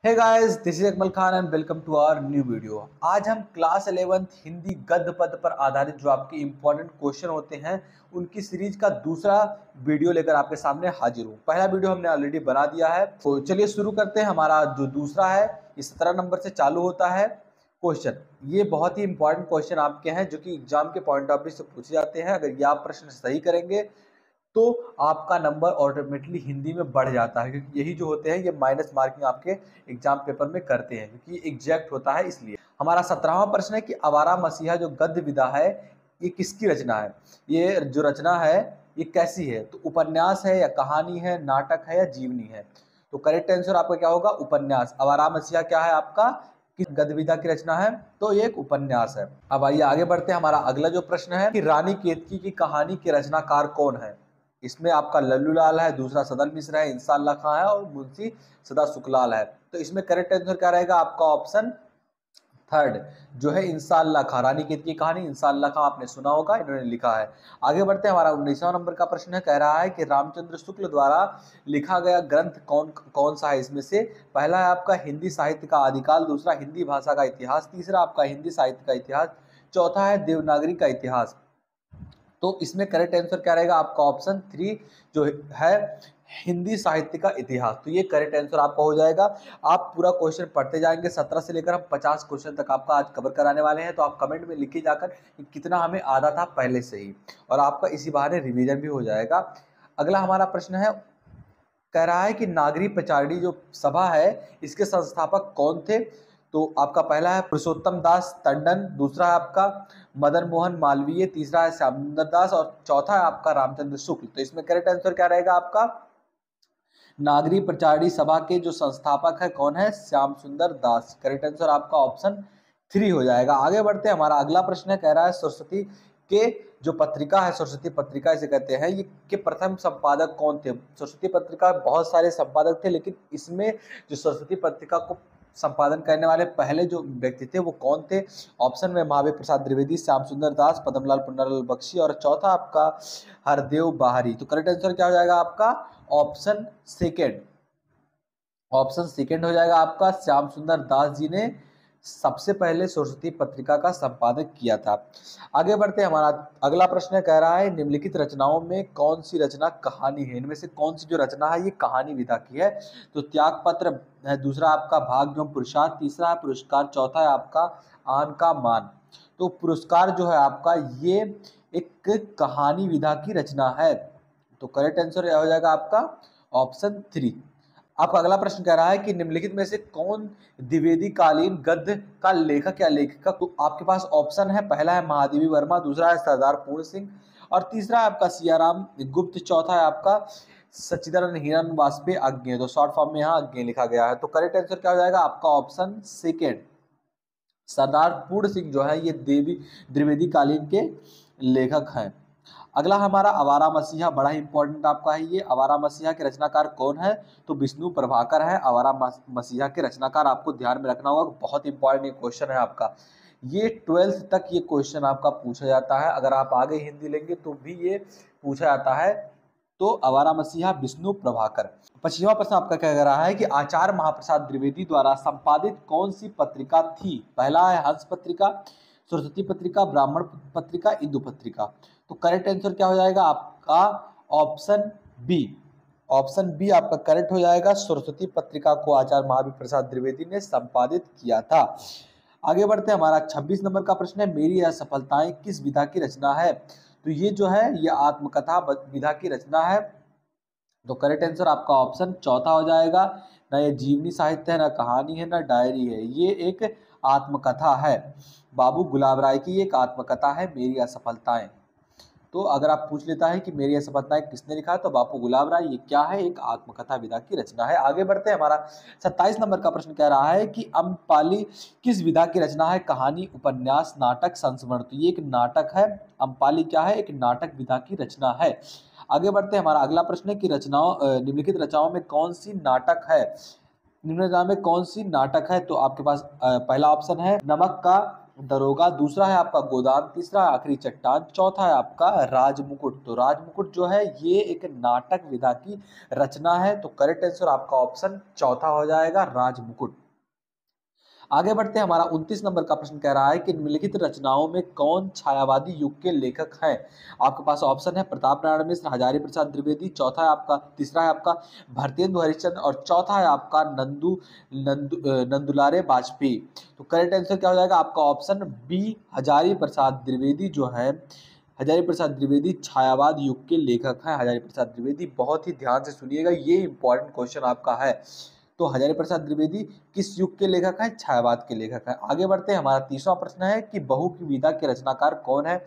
Hey guys, this is Akmal Khan and welcome to our new video. आज हम class 11th Hindi गद्य पद पर आधारित जो आपके इंपॉर्टेंट क्वेश्चन होते हैं उनकी सीरीज का दूसरा वीडियो लेकर आपके सामने हाजिर हूँ। पहला वीडियो हमने ऑलरेडी बना दिया है, तो चलिए शुरू करते हैं। हमारा जो दूसरा है ये 17 नंबर से चालू होता है क्वेश्चन। ये बहुत ही इंपॉर्टेंट क्वेश्चन आपके हैं जो कि एग्जाम के पॉइंट ऑफ व्यू से पूछे जाते हैं। अगर ये आप प्रश्न सही करेंगे तो आपका नंबर ऑटोमेटिकली हिंदी में बढ़ जाता है, क्योंकि यही जो होते हैं ये माइनस मार्किंग आपके एग्जाम पेपर में करते हैं, क्योंकि एग्जैक्ट होता है। इसलिए हमारा 17वां प्रश्न है कि आवारा मसीहा जो गद्य विधा है ये किसकी रचना है। ये जो रचना है ये कैसी है, तो उपन्यास है या कहानी है, नाटक है या जीवनी है। तो करेक्ट आंसर आपका क्या होगा, उपन्यास। आवारा मसीहा क्या है आपका, किस गद्य विधा की रचना है, तो ये एक उपन्यास है। अब आइए आगे बढ़ते हैं। हमारा अगला जो प्रश्न है कि रानी केतकी की कहानी के रचनाकार कौन है। इसमें आपका लल्लू लाल है, दूसरा सदन मिश्र है, इंसान अल्लाह खां है और मुंशी सदा सुखलाल है। तो इसमें करेक्ट आंसर क्या रहेगा आपका, ऑप्शन थर्ड जो है इंसान अल्लाह खां। रानी केतकी की कहानी इंसान अल्लाह खां आपने सुना होगा, इन्होंने लिखा है। आगे बढ़ते हैं। हमारा 19वां नंबर का प्रश्न है, कह रहा है कि रामचंद्र शुक्ल द्वारा लिखा गया ग्रंथ कौन कौन सा है। इसमें से पहला है आपका हिंदी साहित्य का आदिकाल, दूसरा हिंदी भाषा का इतिहास, तीसरा आपका हिंदी साहित्य का इतिहास, चौथा है देवनागरी का इतिहास। तो इसमें करेक्ट आंसर क्या रहेगा आपका, ऑप्शन थ्री जो है हिंदी साहित्य का इतिहास। तो ये करेक्ट आंसर आपका हो जाएगा। आप पूरा क्वेश्चन पढ़ते जाएंगे, 17 से लेकर हम 50 क्वेश्चन तक आपका आज कवर कराने वाले हैं। तो आप कमेंट में लिखिए जाकर कि कितना हमें आधा था पहले से ही, और आपका इसी बहाने रिवीजन भी हो जाएगा। अगला हमारा प्रश्न है, कह रहा है कि नागरी प्रचारणी जो सभा है इसके संस्थापक कौन थे। तो आपका पहला है पुरुषोत्तम दास टंडन, दूसरा है आपका मदन मोहन मालवीय, तीसरा है श्याम सुंदर दास और चौथा है आपका रामचंद्र शुक्ल। तो इसमें करेक्ट आंसर क्या रहेगा आपका, नागरी प्रचारणी सभा के जो संस्थापक है कौन है, श्याम सुंदर दास। करेक्ट आंसर आपका ऑप्शन थ्री हो जाएगा। आगे बढ़ते हैं। हमारा अगला प्रश्न है, कह रहा है सरस्वती के जो पत्रिका है, सरस्वती पत्रिका इसे कहते हैं, ये के प्रथम संपादक कौन थे। सरस्वती पत्रिका बहुत सारे संपादक थे, लेकिन इसमें जो सरस्वती पत्रिका को संपादन करने वाले पहले जो व्यक्ति थे वो कौन थे। ऑप्शन में महावीर प्रसाद द्विवेदी, श्याम सुंदर दास, पद्मलाल पुन्नालाल बख्शी और चौथा आपका हरदेव बाहरी। तो करेक्ट आंसर क्या हो जाएगा आपका, ऑप्शन सेकेंड। ऑप्शन सेकेंड हो जाएगा आपका, श्याम सुंदर दास जी ने सबसे पहले सरस्वती पत्रिका का संपादक किया था। आगे बढ़ते हैं। हमारा अगला प्रश्न कह रहा है निम्नलिखित रचनाओं में कौन सी रचना कहानी है। इनमें से कौन सी जो रचना है ये कहानी विधा की है। तो त्याग पत्र है, दूसरा आपका भाग्य एवं पुरुषार्थ, तीसरा है पुरस्कार, चौथा है आपका आन का मान। तो पुरस्कार जो है आपका ये एक कहानी विधा की रचना है। तो करेक्ट आंसर हो जाएगा आपका ऑप्शन थ्री। आपका अगला प्रश्न कह रहा है कि निम्नलिखित में से कौन द्विवेदी कालीन गद्य का लेखक या लेखिका। तो आपके पास ऑप्शन है, पहला है महादेवी वर्मा, दूसरा है सरदार पूर्ण सिंह और तीसरा है आपका सियाराम गुप्त, चौथा है आपका सच्चिदानंद हिरन वाजपेयी अज्ञे। तो शॉर्ट फॉर्म में यहाँ अज्ञे लिखा गया है। तो करेक्ट आंसर क्या हो जाएगा आपका, ऑप्शन सेकेंड सरदार पूर्ण सिंह जो है ये देवी द्विवेदी कालीन के लेखक हैं। अगला हमारा आवारा मसीहा, बड़ा ही इंपॉर्टेंट आपका है ये। आवारा मसीहा के रचनाकार कौन है, तो विष्णु प्रभाकर है आवारा मसीहा के रचनाकार। आपको ध्यान में रखना होगा, बहुत इंपॉर्टेंट क्वेश्चन है आपका। ये 12th तक ये क्वेश्चन आपका पूछा जाता है। अगर आप आगे हिंदी लेंगे तो भी ये पूछा जाता है। तो आवारा मसीहा विष्णु प्रभाकर। 25वां प्रश्न आपका क्या कह रहा है कि आचार्य महाप्रसाद द्विवेदी द्वारा संपादित कौन सी पत्रिका थी। पहला है हंस पत्रिका, सरस्वती पत्रिका, ब्राह्मण पत्रिका, इंदु पत्रिका। तो करेक्ट आंसर क्या हो जाएगा आपका, ऑप्शन बी। ऑप्शन बी आपका करेक्ट हो जाएगा। सरस्वती पत्रिका को आचार्य महावीर प्रसाद द्विवेदी ने संपादित किया था। आगे बढ़ते हैं। हमारा 26 नंबर का प्रश्न है, मेरी असफलताएं किस विधा की रचना है। तो ये जो है ये आत्मकथा विधा की रचना है। तो करेक्ट आंसर आपका ऑप्शन चौथा हो जाएगा। ना ये जीवनी साहित्य है, ना कहानी है, ना डायरी है, ये एक आत्मकथा है। बाबू गुलाब राय की एक आत्मकथा है मेरी असफलताएं। तो अगर आप पूछ लेता है कि मेरी असफलताएं किसने लिखा है, तो बापू गुलाब राय। ये क्या है, एक आत्मकथा विधा की रचना है। आगे बढ़ते हैं। हमारा 27 नंबर का प्रश्न कह रहा है कि अम्पाली किस विधा की रचना है, कहानी, उपन्यास, नाटक, संस्मरण। तो ये एक नाटक है। अम्पाली क्या है, एक नाटक विधा की रचना है। आगे बढ़ते हैं। हमारा अगला प्रश्न है कि निम्नलिखित रचनाओं में कौन सी नाटक है। निम्न रचना में कौन सी नाटक है। तो आपके पास पहला ऑप्शन है नमक का दरोगा, दूसरा है आपका गोदान, तीसरा है आखिरी चट्टान, चौथा है आपका राजमुकुट। तो राजमुकुट जो है ये एक नाटक विधा की रचना है। तो करेक्ट आंसर आपका ऑप्शन चौथा हो जाएगा, राजमुकुट। आगे बढ़ते हैं, हमारा 29 नंबर का प्रश्न कह रहा है कि निम्नलिखित रचनाओं में कौन छायावादी युग के लेखक हैं। आपके पास ऑप्शन है प्रताप नारायण मिश्र, हजारी प्रसाद द्विवेदी, चौथा है आपका, तीसरा है आपका भारतेंदु हरिश्चंद्र और चौथा है आपका नंदुलारे वाजपेयी। तो करेक्ट आंसर क्या हो जाएगा आपका ऑप्शन बी, हजारी प्रसाद द्विवेदी जो है, हजारी प्रसाद द्विवेदी छायावाद युग के लेखक हैं। हजारी प्रसाद द्विवेदी, बहुत ही ध्यान से सुनिएगा, ये इंपॉर्टेंट क्वेश्चन आपका है। तो हजारी प्रसाद द्विवेदी किस युग के लेखक हैं? छायावाद के लेखक हैं। आगे बढ़ते हैं, हमारा तीसरा प्रश्न है कि बहू की विदा के रचनाकार कौन है?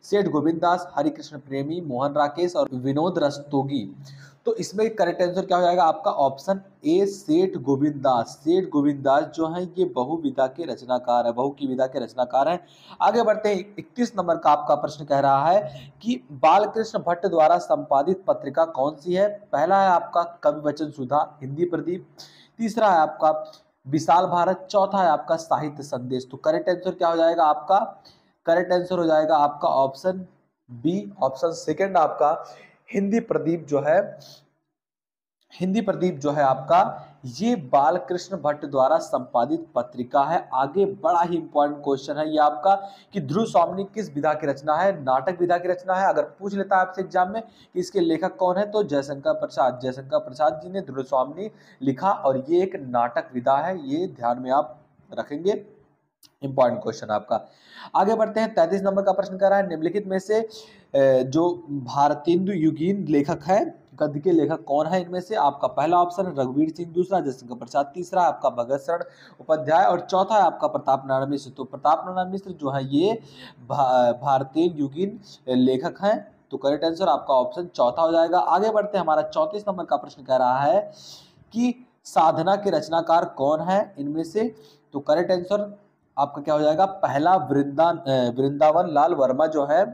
सेठ गोविंद दास, हरिकृष्ण प्रेमी, मोहन राकेश और विनोद रस्तोगी। तो इसमें करेक्ट आंसर क्या हो जाएगा आपका ऑप्शन ए, सेठ गोविंद दास। सेठ गोविंद दास जो है ये बहु विदा के रचनाकार है, बहू की विदा के रचनाकार हैं। आगे बढ़ते हैं, 31 नंबर का आपका प्रश्न कह रहा है कि बालकृष्ण भट्ट द्वारा संपादित पत्रिका कौन सी है? पहला है आपका कवि वचन सुधा, हिंदी प्रदीप, तीसरा है आपका विशाल भारत, चौथा है आपका साहित्य संदेश। तो करेक्ट आंसर क्या हो जाएगा आपका? करेक्ट आंसर हो जाएगा आपका ऑप्शन बी, ऑप्शन सेकंड आपका हिंदी प्रदीप जो है, हिंदी प्रदीप जो है आपका ये बालकृष्ण भट्ट द्वारा संपादित पत्रिका है। आगे बड़ा ही इंपॉर्टेंट क्वेश्चन है ये आपका कि ध्रुव स्वामिनी किस विधा की रचना है? नाटक विधा की रचना है। अगर पूछ लेता है आपसे एग्जाम में कि इसके लेखक कौन है तो जयशंकर प्रसाद, जयशंकर प्रसाद जी ने ध्रुव स्वामिनी लिखा और ये एक नाटक विधा है, ये ध्यान में आप रखेंगे, इंपॉर्टेंट क्वेश्चन आपका। आगे बढ़ते हैं, 33 नंबर का प्रश्न कर रहा है निम्नलिखित में से जो भारतेंदु युगीन लेखक है, गद्य के लेखक कौन है इनमें से? आपका पहला ऑप्शन है रघुवीर सिंह, दूसरा जयशंकर प्रसाद, तीसरा आपका भगत शरण उपाध्याय और चौथा है आपका प्रताप नारायण मिश्र। तो प्रताप नारायण मिश्र जो है ये भारतीय युगीन लेखक हैं। तो करेक्ट आंसर आपका ऑप्शन चौथा हो जाएगा। आगे बढ़ते हैं, हमारा 34 नंबर का प्रश्न कह रहा है कि साधना के रचनाकार कौन है इनमें से? तो करेक्ट आंसर आपका क्या हो जाएगा? पहला वृंदावन लाल वर्मा जो है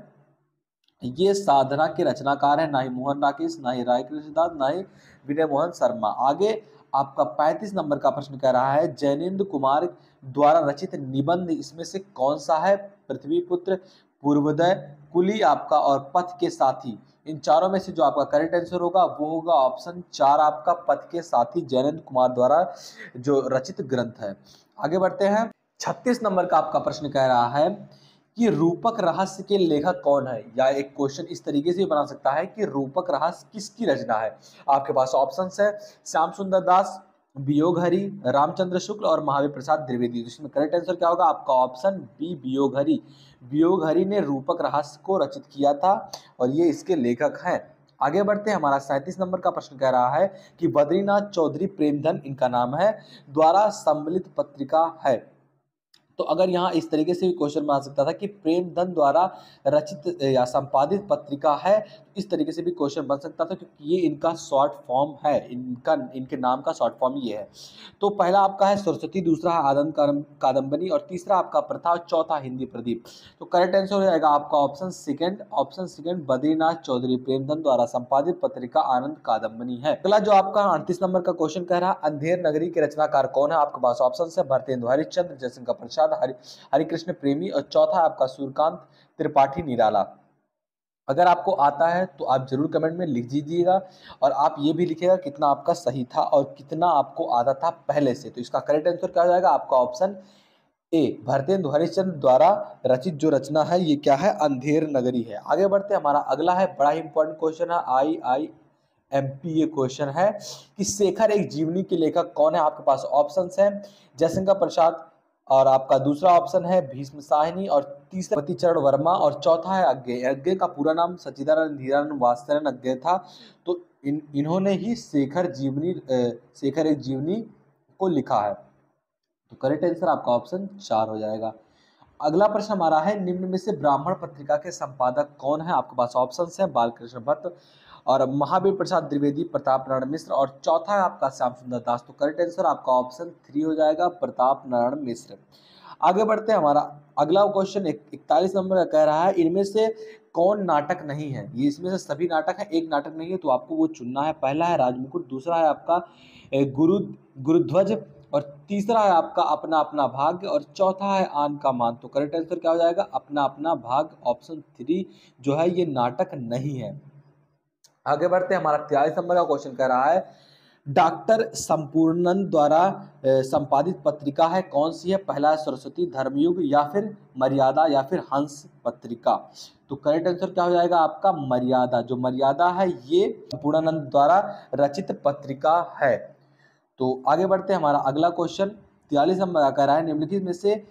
ये साधना के रचनाकार है, ना ही मोहन राकेश, ना ही राय कृष्णदास, ना ही विनय मोहन शर्मा। आगे आपका 35 नंबर का प्रश्न कह रहा है जैनेन्द्र कुमार द्वारा रचित निबंध इसमें से कौन सा है? पृथ्वीपुत्र, पूर्वोदय, कुली आपका और पथ के साथी। इन चारों में से जो आपका करेक्ट आंसर होगा वो होगा ऑप्शन 4 आपका पथ के साथी, जैनेन्द्र कुमार द्वारा जो रचित ग्रंथ है। आगे बढ़ते हैं, 36 नंबर का आपका प्रश्न कह रहा है कि रूपक रहस्य के लेखक कौन है? या एक क्वेश्चन इस तरीके से बना सकता है कि रूपक रहस्य किसकी रचना है? आपके पास ऑप्शंस है श्याम सुंदर दास, वियोग हरि, रामचंद्र शुक्ल और महावीर प्रसाद द्विवेदी। तो इसमें करेक्ट आंसर क्या होगा आपका? ऑप्शन बी, वियोग हरि। वियोग हरि ने रूपक रहस्य को रचित किया था और ये इसके लेखक हैं। आगे बढ़ते हैं, हमारा 37 नंबर का प्रश्न कह रहा है कि बद्रीनाथ चौधरी प्रेमधन इनका नाम है द्वारा सम्मिलित पत्रिका है। तो अगर यहाँ इस तरीके से भी क्वेश्चन बना सकता था कि प्रेमधन द्वारा रचित या संपादित पत्रिका है, इस तरीके से भी क्वेश्चन बन सकता था क्योंकि ये इनका शॉर्ट फॉर्म है, इनके नाम का शॉर्ट फॉर्म ये है। तो पहला आपका है सरस्वती, दूसरा है आनंद कादम्बनी और तीसरा आपका प्रथा और चौथा हिंदी प्रदीप। तो करेक्ट आंसर हो जाएगा आपका ऑप्शन सेकंड बद्रीनाथ चौधरी प्रेमधन द्वारा संपादित पत्रिका आनंद कादम्बनी है। अगला जो आपका 38 नंबर का क्वेश्चन कह रहा है अंधेर नगरी के रचनाकार कौन है? आपके पास ऑप्शन है भारतेंदु हरिश्चंद्र, जयशंकर प्रसाद, हरिकृष्ण प्रेमी और चौथा आपका सूर्यकांत त्रिपाठी निराला। अगर आपको आता है तो आप जरूर कमेंट में लिख दीजिएगा और आप ये भी लिखिएगा कितना आपका सही था और कितना आपको आता था पहले से। तो इसका करेक्ट आंसर क्या हो जाएगा आपका? ऑप्शन ए, भारतेंदु हरिश्चंद्र द्वारा रचित जो रचना है ये क्या है? अंधेर नगरी है। आगे बढ़ते हैं, हमारा अगला है बड़ा ही इंपॉर्टेंट क्वेश्चन है, IIMP ये क्वेश्चन है कि शेखर एक जीवनी के लेखक कौन है? आपके पास ऑप्शंस हैं जयशंकर प्रसाद और आपका दूसरा ऑप्शन है भीष्म साहनी और तीसरा चरण वर्मा और चौथा है अज्ञेय। अज्ञेय का पूरा नाम सच्चिदानंद हीरानंद वात्स्यायन अज्ञेय था। तो इन्होंने ही शेखर एक जीवनी को लिखा है। तो करेक्ट आंसर आपका ऑप्शन 4 हो जाएगा। अगला प्रश्न हमारा है निम्न में से ब्राह्मण पत्रिका के संपादक कौन है? आपके पास ऑप्शंस हैं बालकृष्ण भट्ट और महावीर प्रसाद द्विवेदी, प्रताप नारायण मिश्र और चौथा है आपका श्याम सुंदर दास। तो करेक्ट आंसर आपका ऑप्शन 3 हो जाएगा, प्रताप नारायण मिश्र। आगे बढ़ते हैं, हमारा अगला क्वेश्चन 41 नंबर का कह रहा है इनमें से कौन नाटक नहीं है? ये इसमें से सभी नाटक है, एक नाटक नहीं है तो आपको वो चुनना है। पहला है राजमुकुट, दूसरा है आपका गुरुध्वज और तीसरा है आपका अपना अपना भाग्य, और चौथा है आन का मान। तो करेक्ट आंसर क्या हो जाएगा? अपना अपना भाग्य, ऑप्शन 3 जो है ये नाटक नहीं है। आगे बढ़ते हैं, हमारा 43 नंबर का क्वेश्चन कह रहा है डॉक्टर संपूर्णन द्वारा संपादित पत्रिका है कौन सी है? पहला है सरस्वती, धर्मयुग, या फिर मर्यादा, या फिर हंस पत्रिका। तो करेक्ट आंसर क्या हो जाएगा आपका? मर्यादा। जो मर्यादा है ये संपूर्णानंद द्वारा रचित पत्रिका है। तो आगे बढ़ते हैं, हमारा अगला क्वेश्चन 43 नंबर का कह रहा है निम्नलिखित में से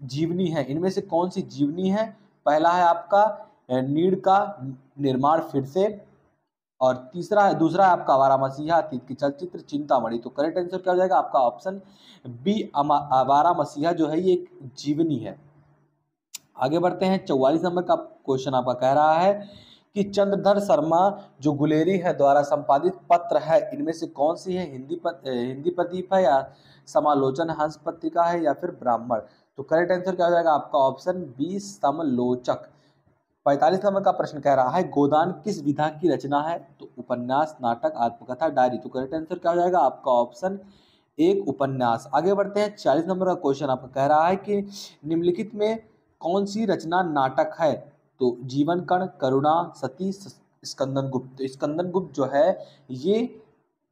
जीवनी है, इनमें से कौन सी जीवनी है? पहला है आपका नीड़ का निर्माण फिर से, और दूसरा है आपका आवारा मसीहा, अतीत की चलचित्र, चिंतामणि। तो करेक्ट आंसर क्या हो जाएगा आपका? ऑप्शन बी आवारा मसीहा जो है ये एक जीवनी है। आगे बढ़ते हैं, 44 नंबर का क्वेश्चन आपका कह रहा है कि चंद्रधर शर्मा जो गुलेरी है द्वारा संपादित पत्र है इनमें से कौन सी है? हिंदी प्रदीप है, या समालोचन हंस पत्रिका है, या फिर ब्राह्मण। तो करेक्ट आंसर क्या हो जाएगा आपका? Option B समलोचक। 45 नंबर का प्रश्न कह रहा है गोदान किस विधा की रचना है? तो उपन्यास, नाटक, आत्मकथा, डायरी। तो करेक्ट आंसर क्या हो जाएगा आपका? ऑप्शन एक उपन्यास। आगे बढ़ते हैं, 40 नंबर का क्वेश्चन आपका कह रहा है कि निम्नलिखित में कौन सी रचना नाटक है? तो जीवन कण, करुणा, सती, स्कंदन गुप्त। तो स्कंदन गुप्त जो है ये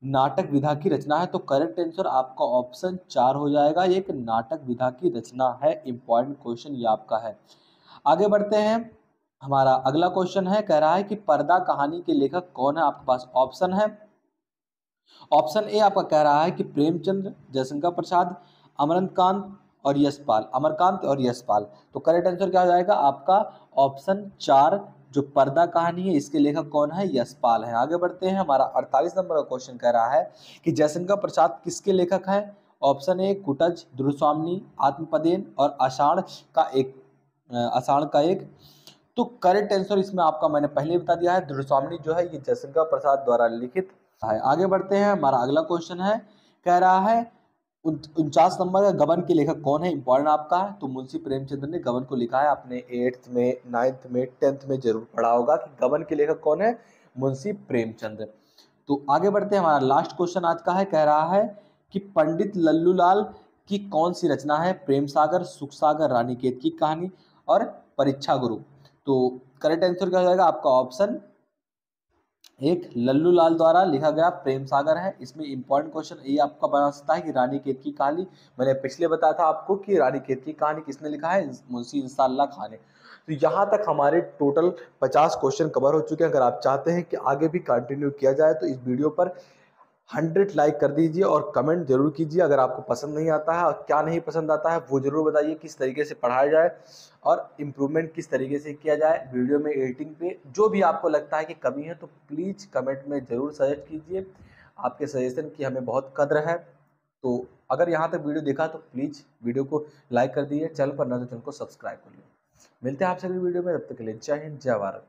नाटक विधा की रचना है। तो करेक्ट आंसर आपका ऑप्शन 4 हो जाएगा, एक नाटक विधा की रचना है। इंपॉर्टेंट क्वेश्चन ये आपका है। आगे बढ़ते हैं, हमारा अगला क्वेश्चन है कह रहा है कि पर्दा कहानी के लेखक कौन है? आपके पास ऑप्शन है। ऑप्शन ए आपका कह रहा है कि प्रेमचंद्र, जयशंकर प्रसाद, अमरकांत और यशपाल, अमरकांत और यशपाल। तो करेक्ट आंसर क्या हो जाएगा आपका? ऑप्शन 4 जो पर्दा कहानी है इसके लेखक कौन है? यशपाल है। आगे बढ़ते हैं, हमारा 48 नंबर का क्वेश्चन कह रहा है कि जयशंकर प्रसाद किसके लेखक हैं? ऑप्शन ए कुटज, दुर्स्वामिनी, आत्मपदेन और आषाढ़ का एक। तो करेक्ट आंसर इसमें आपका मैंने पहले ही बता दिया है, दुर्स्वामिनी जो है ये जयशंकर प्रसाद द्वारा लिखित है। आगे बढ़ते हैं, हमारा अगला क्वेश्चन है कह रहा है 49 नंबर का गबन के लेखक कौन है? इंपॉर्टेंट आपका है। तो मुंशी प्रेमचंद्र ने गबन को लिखा है। आपने 8th में, 9th में, 10th में जरूर पढ़ा होगा कि गबन के लेखक कौन है? मुंशी प्रेमचंद्र। तो आगे बढ़ते हैं, हमारा लास्ट क्वेश्चन आज का है कह रहा है कि पंडित लल्लूलाल की कौन सी रचना है? प्रेम सागर, सुख सागर, रानीखेत की कहानी और परीक्षा गुरु। तो करेक्ट आंसर क्या हो जाएगा आपका? ऑप्शन एक लल्लू लाल द्वारा लिखा गया प्रेम सागर है। इसमें इंपॉर्टेंट क्वेश्चन ये आपका बना सकता है कि रानीखेत की कहानी, मैंने पिछले बताया था आपको कि रानीखेत की कहानी किसने लिखा है? मुंशी इंसाल्लाह खां ने। तो यहाँ तक हमारे टोटल 50 क्वेश्चन कवर हो चुके हैं। अगर आप चाहते हैं कि आगे भी कंटिन्यू किया जाए तो इस वीडियो पर 100 लाइक कर दीजिए और कमेंट जरूर कीजिए। अगर आपको पसंद नहीं आता है और क्या नहीं पसंद आता है वो जरूर बताइए, किस तरीके से पढ़ाया जाए और इम्प्रूवमेंट किस तरीके से किया जाए वीडियो में, एडिटिंग पे जो भी आपको लगता है कि कमी है तो प्लीज़ कमेंट में ज़रूर सजेस्ट कीजिए। आपके सजेशन की हमें बहुत कद्र है। तो अगर यहाँ तक वीडियो देखा तो प्लीज़ वीडियो को लाइक कर दीजिए, चैनल पर न तो चैनल को सब्सक्राइब कर लीजिए। मिलते हैं आपसे अगली वीडियो में, तब तक के लिए जय हिंद, जय भारत।